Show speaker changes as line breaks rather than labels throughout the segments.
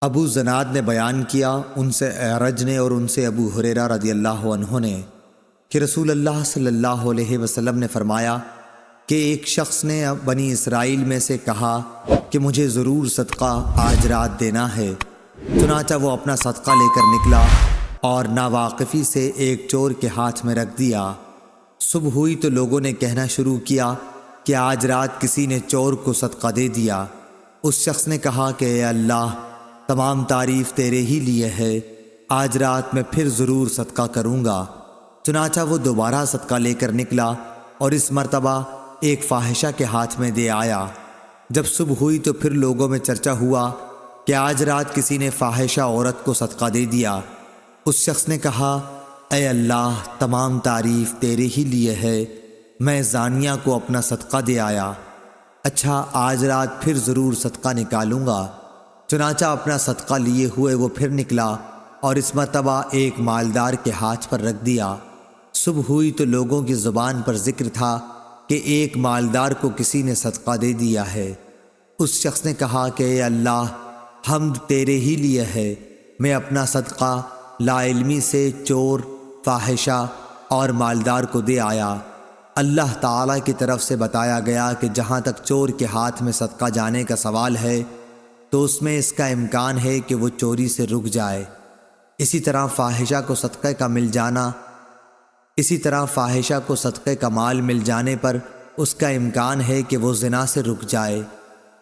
ابو زناد نے بیان کیا ان سے اعرج نے اور ان سے ابو ہریرہ رضی اللہ عنہ نے کہ رسول اللہ صلی اللہ علیہ وسلم نے فرمایا کہ ایک شخص نے بنی اسرائیل میں سے کہا کہ مجھے ضرور صدقہ آج رات دینا ہے۔ چنانچہ وہ اپنا صدقہ لے کر نکلا اور ناواقفی سے ایک چور کے ہاتھ میں رکھ دیا۔ صبح ہوئی تو لوگوں نے کہنا شروع کیا کہ آج رات کسی نے چور کو صدقہ دے دیا۔ اس شخص نے کہا کہ اے اللہ، تمام تعریف تیرے ہی لیے ہے، آج رات میں پھر ضرور صدقہ کروں گا۔ چنانچہ وہ دوبارہ صدقہ لے کر نکلا اور اس مرتبہ ایک فاحشہ کے ہاتھ میں دے آیا۔ جب صبح ہوئی تو پھر لوگوں میں چرچا ہوا کہ آج رات کسی نے فاحشہ عورت کو صدقہ دے دیا۔ اس شخص نے کہا اے اللہ، تمام تعریف تیرے ہی لیے ہے، میں زانیہ کو اپنا صدقہ دے آیا۔ اچھا، آج رات پھر ضرور صدقہ نکالوں گا۔ چنانچہ اپنا صدقہ لیے ہوئے وہ پھر نکلا اور اس مرتبہ ایک مالدار کے ہاتھ پر رکھ دیا۔ صبح ہوئی تو لوگوں کی زبان پر ذکر تھا کہ ایک مالدار کو کسی نے صدقہ دے دیا ہے۔ اس شخص نے کہا کہ اے اللہ، حمد تیرے ہی لیے ہے، میں اپنا صدقہ لا علمی سے چور، فاحشہ اور مالدار کو دے آیا۔ اللہ تعالیٰ کی طرف سے بتایا گیا کہ جہاں تک چور کے ہاتھ میں صدقہ جانے کا سوال ہے تو اس میں اس کا امکان ہے کہ وہ چوری سے رک جائے۔ اسی طرح فاحشہ کو صدقے کا مال مل جانے پر اس کا امکان ہے کہ وہ زنا سے رک جائے،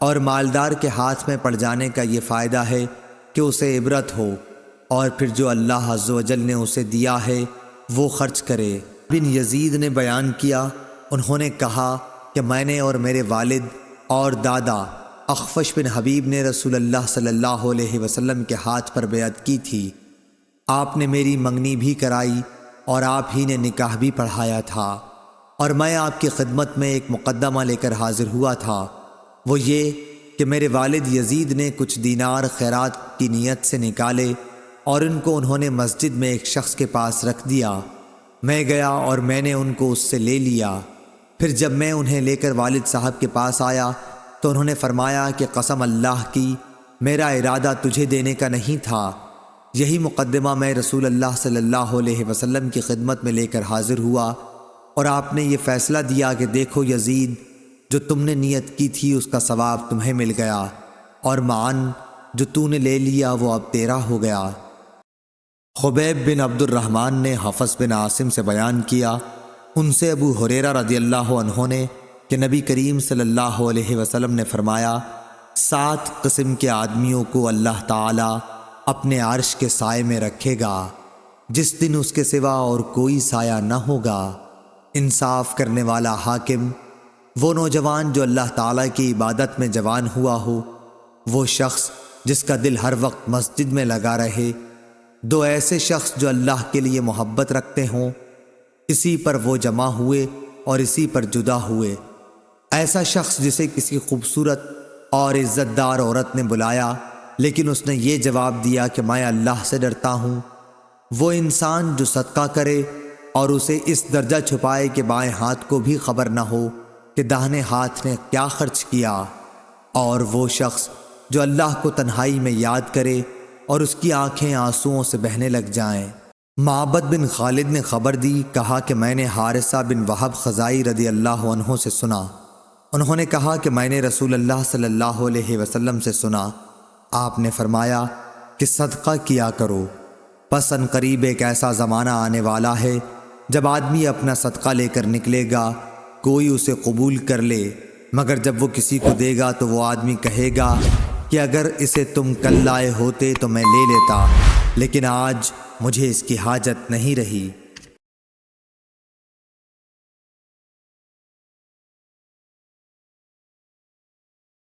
اور مالدار کے ہاتھ میں پڑ جانے کا یہ فائدہ ہے کہ اسے عبرت ہو، اور پھر جو اللہ عز و جل نے اسے دیا ہے وہ خرچ کرے۔ بن یزید نے بیان کیا، انہوں نے کہا کہ میں نے اور میرے والد اور دادا اخفش بن حبیب نے رسول اللہ صلی اللہ علیہ وسلم کے ہاتھ پر بیعت کی تھی۔ آپ نے میری منگنی بھی کرائی اور آپ ہی نے نکاح بھی پڑھایا تھا، اور میں آپ کی خدمت میں ایک مقدمہ لے کر حاضر ہوا تھا، وہ یہ کہ میرے والد یزید نے کچھ دینار خیرات کی نیت سے نکالے اور ان کو انہوں نے مسجد میں ایک شخص کے پاس رکھ دیا۔ میں گیا اور میں نے ان کو اس سے لے لیا۔ پھر جب میں انہیں لے کر والد صاحب کے پاس آیا تو انہوں نے فرمایا کہ قسم اللہ کی، میرا ارادہ تجھے دینے کا نہیں تھا۔ یہی مقدمہ میں رسول اللہ صلی اللہ علیہ وسلم کی خدمت میں لے کر حاضر ہوا، اور آپ نے یہ فیصلہ دیا کہ دیکھو یزید، جو تم نے نیت کی تھی اس کا ثواب تمہیں مل گیا، اور معاً جو تو نے لے لیا وہ اب تیرا ہو گیا۔ خبیب بن عبد الرحمن نے حفص بن عاصم سے بیان کیا، ان سے ابو ہریرہ رضی اللہ عنہ نے کہ نبی کریم صلی اللہ علیہ وسلم نے فرمایا، 7 قسم کے آدمیوں کو اللہ تعالی اپنے عرش کے سائے میں رکھے گا، جس دن اس کے سوا اور کوئی سایہ نہ ہوگا۔ انصاف کرنے والا حاکم، وہ نوجوان جو اللہ تعالیٰ کی عبادت میں جوان ہوا ہو، وہ شخص جس کا دل ہر وقت مسجد میں لگا رہے، 2 ایسے شخص جو اللہ کے لیے محبت رکھتے ہوں، اسی پر وہ جمع ہوئے اور اسی پر جدا ہوئے۔ ایسا شخص جسے کسی خوبصورت اور عزت دار عورت نے بلایا لیکن اس نے یہ جواب دیا کہ میں اللہ سے ڈرتا ہوں۔ وہ انسان جو صدقہ کرے اور اسے اس درجہ چھپائے کہ بائیں ہاتھ کو بھی خبر نہ ہو کہ داہنے ہاتھ نے کیا خرچ کیا۔ اور وہ شخص جو اللہ کو تنہائی میں یاد کرے اور اس کی آنکھیں آنسوؤں سے بہنے لگ جائیں۔ معبد بن خالد نے خبر دی، کہا کہ میں نے حارثہ بن وہب خزائی رضی اللہ عنہ سے سنا۔ انہوں نے کہا کہ میں نے رسول اللہ صلی اللہ علیہ وسلم سے سنا، آپ نے فرمایا کہ صدقہ کیا کرو۔ پس ان قریب ایک ایسا زمانہ آنے والا ہے جب آدمی اپنا صدقہ لے کر نکلے گا، کوئی اسے قبول کر لے، مگر جب وہ کسی کو دے گا تو وہ آدمی کہے گا کہ اگر اسے تم کل لائے ہوتے تو میں لے لیتا، لیکن آج مجھے اس کی حاجت نہیں رہی۔